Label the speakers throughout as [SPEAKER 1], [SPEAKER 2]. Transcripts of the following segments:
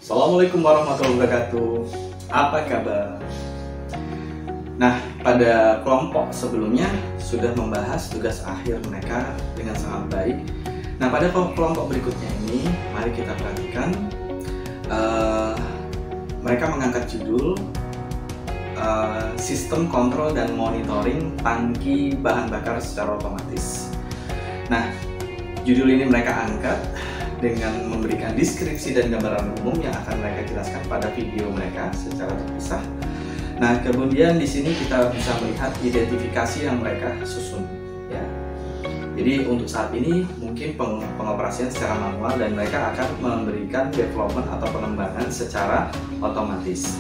[SPEAKER 1] Assalamualaikum warahmatullahi wabarakatuh. Apa kabar? Nah, pada kelompok sebelumnya sudah membahas tugas akhir mereka dengan sangat baik. Nah, pada kelompok berikutnya ini, mari kita perhatikan. Mereka mengangkat judul Sistem Kontrol dan Monitoring Tangki Bahan Bakar secara Otomatis. Nah, judul ini mereka angkat dengan memberikan deskripsi dan gambaran umum yang akan mereka jelaskan pada video mereka secara terpisah. Nah, kemudian di sini kita bisa melihat identifikasi yang mereka susun, ya. Jadi untuk saat ini mungkin pengoperasian secara manual dan mereka akan memberikan development atau pengembangan secara otomatis.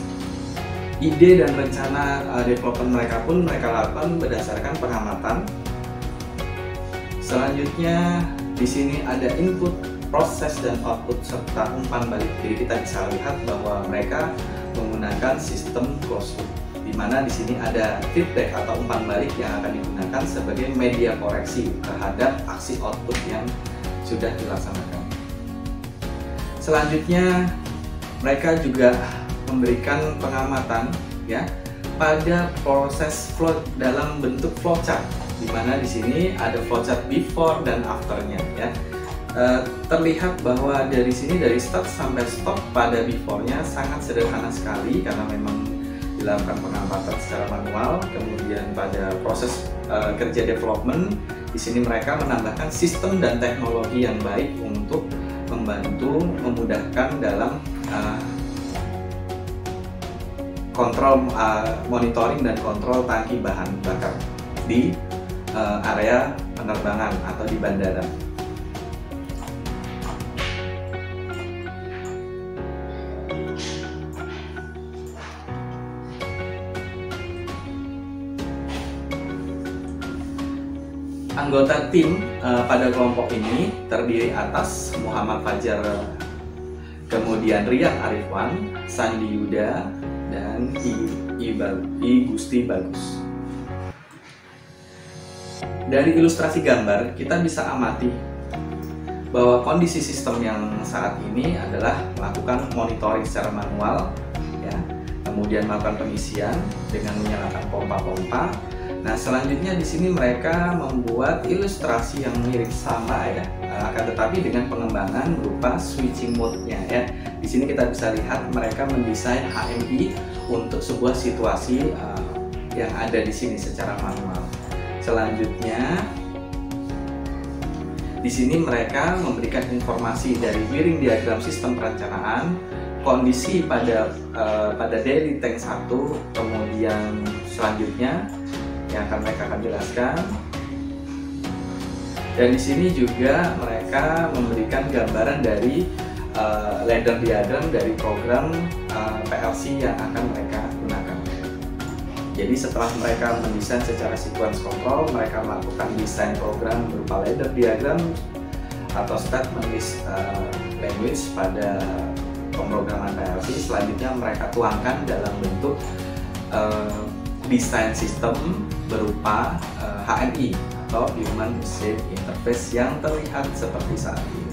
[SPEAKER 1] Ide dan rencana development mereka pun mereka lakukan berdasarkan pengamatan. Selanjutnya di sini ada input, proses dan output serta umpan balik. Jadi kita bisa lihat bahwa mereka menggunakan sistem closed loop, di mana di sini ada feedback atau umpan balik yang akan digunakan sebagai media koreksi terhadap aksi output yang sudah dilaksanakan. Selanjutnya mereka juga memberikan pengamatan, ya, pada proses flow dalam bentuk flowchart, di mana di sini ada flowchart before dan afternya, ya. Terlihat bahwa dari sini dari start sampai stop pada before-nya sangat sederhana sekali karena memang dilakukan pengamatan secara manual. Kemudian pada proses kerja development di sini mereka menambahkan sistem dan teknologi yang baik untuk membantu memudahkan dalam kontrol monitoring dan kontrol tangki bahan bakar di area penerbangan atau di bandara. Anggota tim pada kelompok ini terdiri atas Muhammad Fajar, kemudian Rian Arifwan, Sandi Yuda, dan I Gusti Bagus. Dari ilustrasi gambar kita bisa amati bahwa kondisi sistem yang saat ini adalah melakukan monitoring secara manual, ya, kemudian melakukan pengisian dengan menyalakan pompa-pompa. Nah, selanjutnya di sini mereka membuat ilustrasi yang mirip sama, ya, akan tetapi dengan pengembangan berupa switching mode-nya, ya. Di sini kita bisa lihat mereka mendesain HMI untuk sebuah situasi yang ada di sini secara manual. Selanjutnya di sini mereka memberikan informasi dari wiring diagram sistem perencanaan, kondisi pada daily tank 1, kemudian selanjutnya yang mereka akan jelaskan. Dan di sini juga mereka memberikan gambaran dari ladder diagram dari program PLC yang akan mereka gunakan. Jadi setelah mereka mendesain secara sequence control, mereka melakukan desain program berupa ladder diagram atau statement list language pada pemrograman PLC. Selanjutnya mereka tuangkan dalam bentuk desain sistem berupa HMI atau Human Machine Interface yang terlihat seperti saat ini.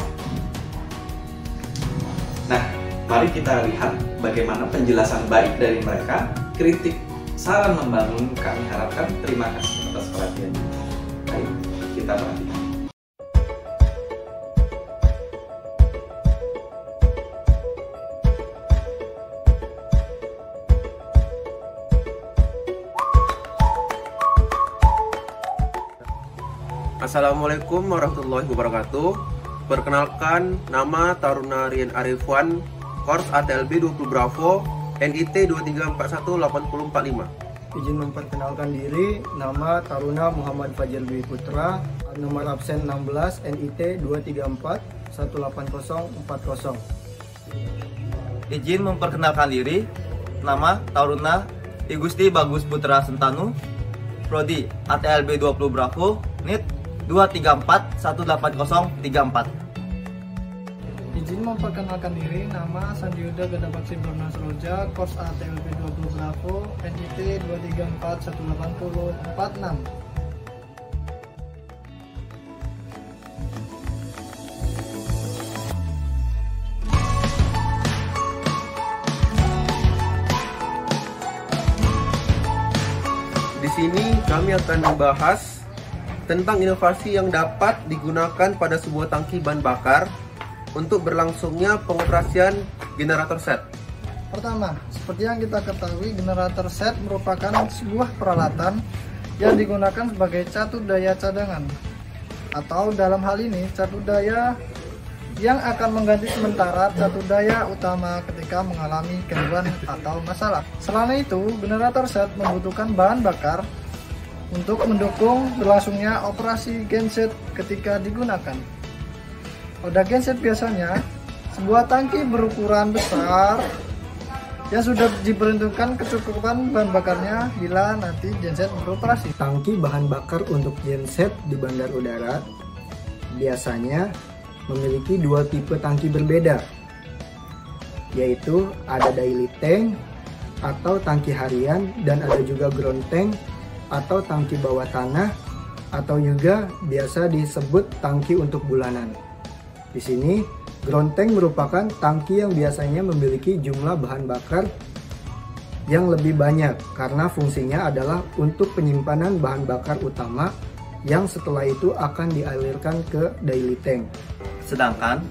[SPEAKER 1] Nah, mari kita lihat bagaimana penjelasan baik dari mereka. Kritik, saran membangun kami harapkan. Terima kasih atas perhatiannya. Ayo kita perhatikan.
[SPEAKER 2] Assalamualaikum warahmatullahi wabarakatuh. Perkenalkan, nama Taruna Rian Arifwan, Kors ATLB 20 Bravo, NIT 23418045.
[SPEAKER 3] Izin memperkenalkan diri, nama Taruna Muhammad Fajar Dwi Putra, nomor absen 16 NIT 234 18040.
[SPEAKER 4] Izin memperkenalkan diri. Nama Taruna I Gusti Bagus Putra Sentanu, Prodi ATLB 20 Bravo, NIT 234 18034.
[SPEAKER 5] Izin memperkenalkan diri, nama Sandiuda Gadabakti Bernasroja, Kors ATLB 20 Bravo, NIT 234 18046.
[SPEAKER 2] Di sini kami akan membahas tentang inovasi yang dapat digunakan pada sebuah tangki bahan bakar untuk berlangsungnya pengoperasian generator set.
[SPEAKER 5] Pertama, seperti yang kita ketahui, generator set merupakan sebuah peralatan yang digunakan sebagai catu daya cadangan, atau dalam hal ini catu daya yang akan mengganti sementara catu daya utama ketika mengalami gangguan atau masalah. Selain itu, generator set membutuhkan bahan bakar untuk mendukung berlangsungnya operasi genset ketika digunakan. Pada genset biasanya sebuah tangki berukuran besar yang sudah diperuntukkan kecukupan bahan bakarnya bila nanti genset beroperasi.
[SPEAKER 3] Tangki bahan bakar untuk genset di bandar udara biasanya memiliki dua tipe tangki berbeda, yaitu ada daily tank atau tangki harian, dan ada juga ground tank atau tangki bawah tanah, atau juga biasa disebut tangki untuk bulanan. Di sini, ground tank merupakan tangki yang biasanya memiliki jumlah bahan bakar yang lebih banyak karena fungsinya adalah untuk penyimpanan bahan bakar utama yang setelah itu akan dialirkan ke daily tank.
[SPEAKER 4] Sedangkan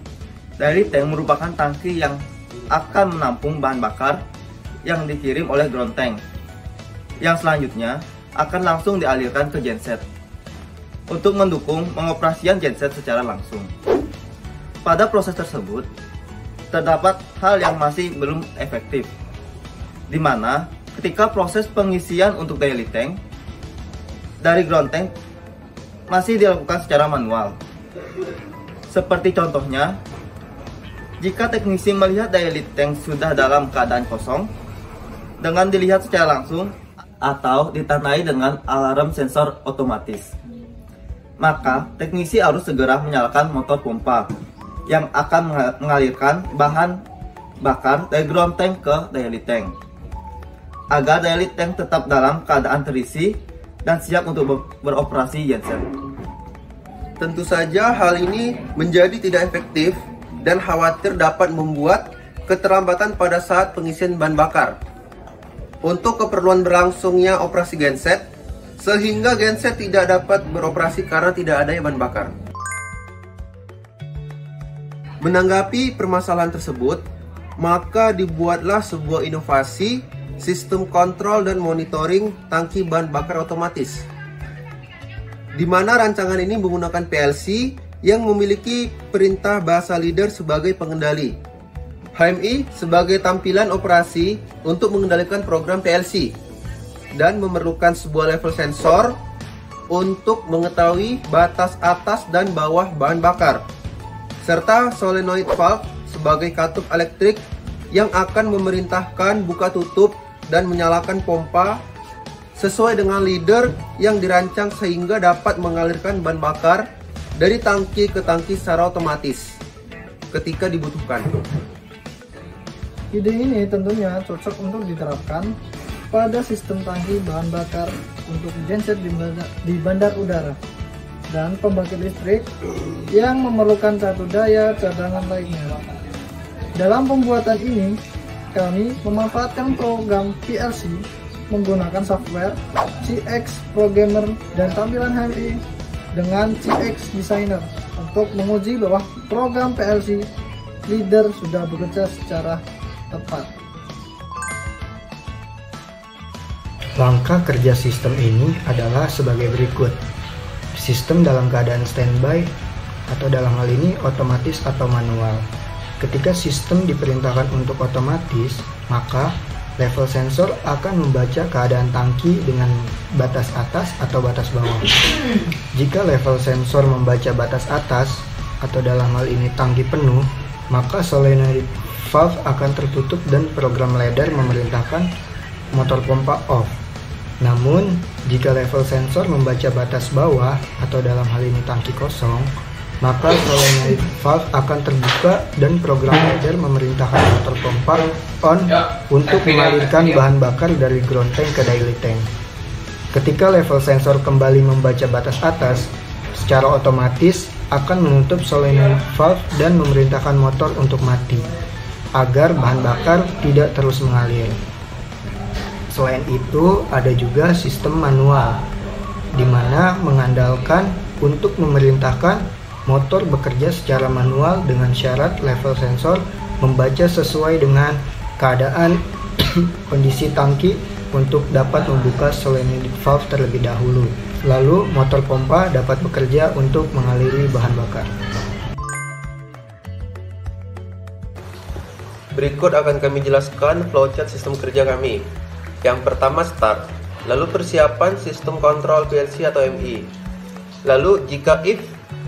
[SPEAKER 4] daily tank merupakan tangki yang akan menampung bahan bakar yang dikirim oleh ground tank, yang selanjutnya akan langsung dialirkan ke genset untuk mendukung pengoperasian genset secara langsung. Pada proses tersebut, terdapat hal yang masih belum efektif, di mana ketika proses pengisian untuk daily tank dari ground tank masih dilakukan secara manual. Seperti contohnya, jika teknisi melihat daily tank sudah dalam keadaan kosong, dengan dilihat secara langsung atau ditandai dengan alarm sensor otomatis, maka teknisi harus segera menyalakan motor pompa yang akan mengalirkan bahan bakar dari ground tank ke daily tank, agar daily tank tetap dalam keadaan terisi dan siap untuk beroperasi genset.
[SPEAKER 2] Tentu saja hal ini menjadi tidak efektif dan khawatir dapat membuat keterlambatan pada saat pengisian bahan bakar untuk keperluan berlangsungnya operasi genset, sehingga genset tidak dapat beroperasi karena tidak adanya bahan bakar. Menanggapi permasalahan tersebut, maka dibuatlah sebuah inovasi sistem kontrol dan monitoring tangki bahan bakar otomatis, di mana rancangan ini menggunakan PLC yang memiliki perintah bahasa leader sebagai pengendali, HMI sebagai tampilan operasi untuk mengendalikan program PLC, dan memerlukan sebuah level sensor untuk mengetahui batas atas dan bawah bahan bakar, serta solenoid valve sebagai katup elektrik yang akan memerintahkan buka tutup dan menyalakan pompa sesuai dengan leader yang dirancang sehingga dapat mengalirkan bahan bakar dari tangki ke tangki secara otomatis ketika dibutuhkan.
[SPEAKER 5] Ide ini tentunya cocok untuk diterapkan pada sistem tangki bahan bakar untuk genset di bandar udara dan pembangkit listrik yang memerlukan catu daya cadangan lainnya. Dalam pembuatan ini, kami memanfaatkan program PLC menggunakan software CX Programmer dan tampilan HMI dengan CX Designer untuk menguji bahwa program PLC leader sudah bekerja secara tepat.
[SPEAKER 3] Langkah kerja sistem ini adalah sebagai berikut. Sistem dalam keadaan standby atau dalam hal ini otomatis atau manual. Ketika sistem diperintahkan untuk otomatis, maka level sensor akan membaca keadaan tangki dengan batas atas atau batas bawah. Jika level sensor membaca batas atas atau dalam hal ini tangki penuh, maka solenoid valve akan tertutup dan program ladder memerintahkan motor pompa off. Namun, jika level sensor membaca batas bawah atau dalam hal ini tangki kosong, maka solenoid valve akan terbuka dan program ladder memerintahkan motor pompa on untuk mengalirkan bahan bakar dari ground tank ke daily tank. Ketika level sensor kembali membaca batas atas, secara otomatis akan menutup solenoid valve dan memerintahkan motor untuk mati agar bahan bakar tidak terus mengalir. Selain itu, ada juga sistem manual di mana mengandalkan untuk memerintahkan motor bekerja secara manual dengan syarat level sensor membaca sesuai dengan keadaan kondisi tangki untuk dapat membuka solenoid valve terlebih dahulu. Lalu motor pompa dapat bekerja untuk mengaliri bahan bakar.
[SPEAKER 2] Berikut akan kami jelaskan flowchart sistem kerja kami. Yang pertama start, lalu persiapan sistem kontrol PLC atau MI. Lalu jika if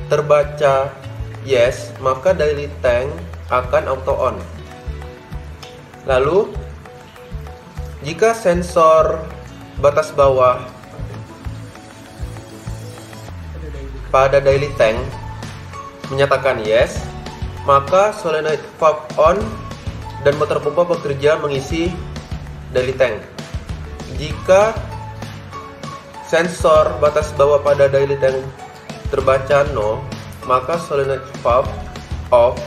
[SPEAKER 2] terbaca yes, maka daily tank akan auto on. Lalu jika sensor batas bawah pada daily tank menyatakan yes, maka solenoid valve on dan motor pompa bekerja mengisi daily tank. Jika sensor batas bawah pada daily tank terbaca no, maka solenoid valve off,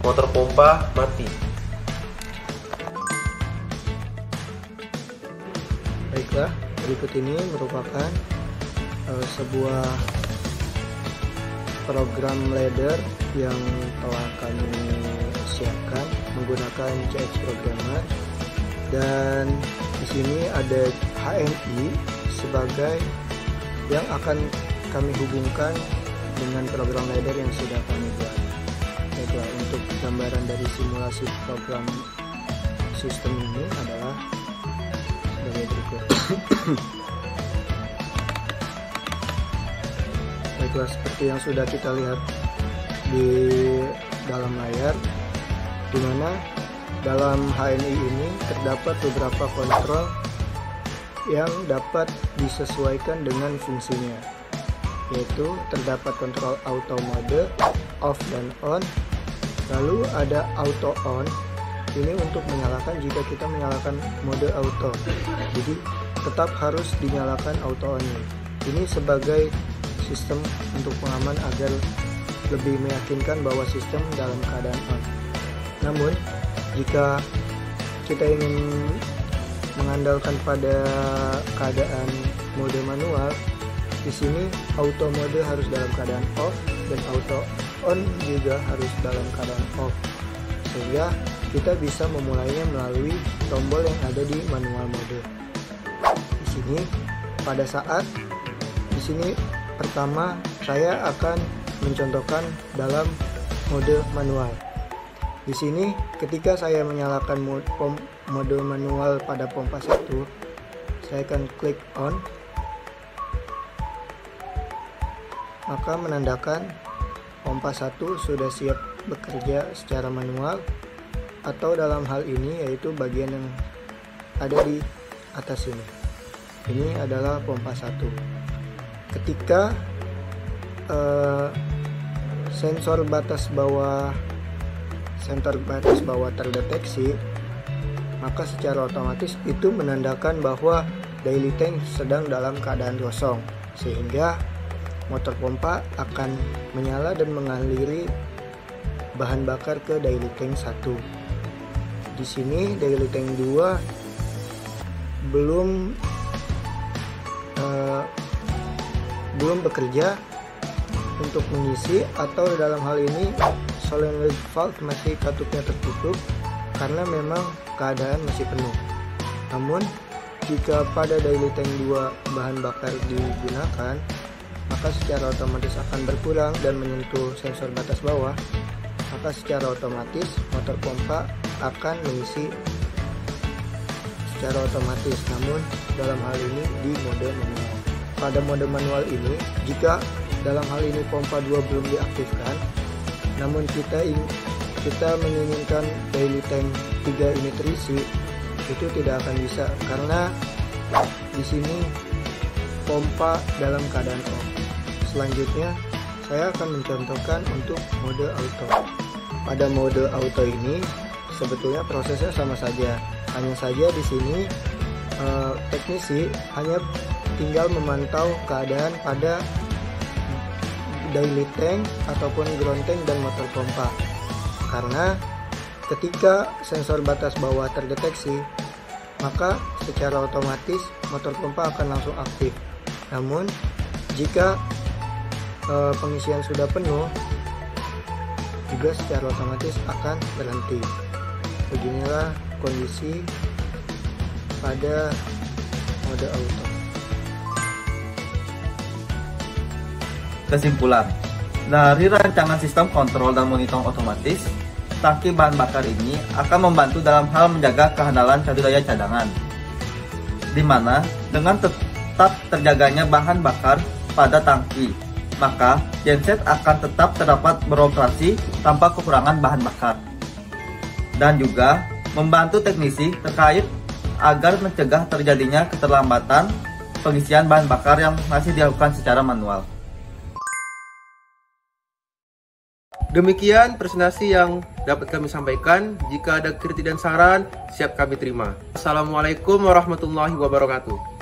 [SPEAKER 2] motor pompa mati.
[SPEAKER 3] Baiklah, berikut ini merupakan sebuah program ladder yang telah kami siapkan menggunakan CX Programmer, dan di sini ada HMI sebagai yang akan kami hubungkan dengan program ladder yang sudah kami buat. Baiklah, untuk gambaran dari simulasi program sistem ini adalah sebagai berikut. Baiklah, seperti yang sudah kita lihat di dalam layar, di mana dalam HMI ini terdapat beberapa kontrol yang dapat disesuaikan dengan fungsinya, yaitu terdapat kontrol auto mode, off dan on. Lalu ada auto on, ini untuk menyalakan jika kita menyalakan mode auto, jadi tetap harus dinyalakan auto on ini sebagai sistem untuk pengaman agar lebih meyakinkan bahwa sistem dalam keadaan on. Namun jika kita ingin mengandalkan pada keadaan mode manual, di sini auto mode harus dalam keadaan off dan auto on juga harus dalam keadaan off, sehingga kita bisa memulainya melalui tombol yang ada di manual mode. Di sini pada saat di sini pertama saya akan mencontohkan dalam mode manual. Di sini ketika saya menyalakan mode manual pada pompa 1, saya akan klik on, maka menandakan pompa 1 sudah siap bekerja secara manual, atau dalam hal ini yaitu bagian yang ada di atas ini. Ini adalah pompa 1. Ketika sensor batas bawah terdeteksi, maka secara otomatis itu menandakan bahwa daily tank sedang dalam keadaan kosong, sehingga motor pompa akan menyala dan mengaliri bahan bakar ke daily tank 1. Di sini daily tank 2 belum bekerja untuk mengisi, atau dalam hal ini solenoid valve masih katupnya tertutup karena memang keadaan masih penuh. Namun jika pada daily tank 2 bahan bakar digunakan, maka secara otomatis akan berkurang dan menyentuh sensor batas bawah, maka secara otomatis motor pompa akan mengisi secara otomatis, namun dalam hal ini di mode manual. Pada mode manual ini, jika dalam hal ini pompa 2 belum diaktifkan, namun kita menginginkan daily tank 3 ini terisi, itu tidak akan bisa karena di sini pompa dalam keadaan off. Selanjutnya saya akan mencontohkan untuk mode auto. Pada mode auto ini sebetulnya prosesnya sama saja, hanya saja di sini teknisi hanya tinggal memantau keadaan pada daily tank ataupun ground tank dan motor pompa. Karena ketika sensor batas bawah terdeteksi, maka secara otomatis motor pompa akan langsung aktif. Namun jika pengisian sudah penuh, juga secara otomatis akan berhenti. Beginilah kondisi pada mode auto.
[SPEAKER 4] Kesimpulan, dari rancangan sistem kontrol dan monitoring otomatis, tangki bahan bakar ini akan membantu dalam hal menjaga kehandalan cadu daya cadangan, di mana dengan tetap terjaganya bahan bakar pada tangki, maka genset akan tetap terdapat beroperasi tanpa kekurangan bahan bakar, dan juga membantu teknisi terkait agar mencegah terjadinya keterlambatan pengisian bahan bakar yang masih dilakukan secara manual.
[SPEAKER 2] Demikian presentasi yang dapat kami sampaikan. Jika ada kritik dan saran, siap kami terima. Assalamualaikum warahmatullahi wabarakatuh.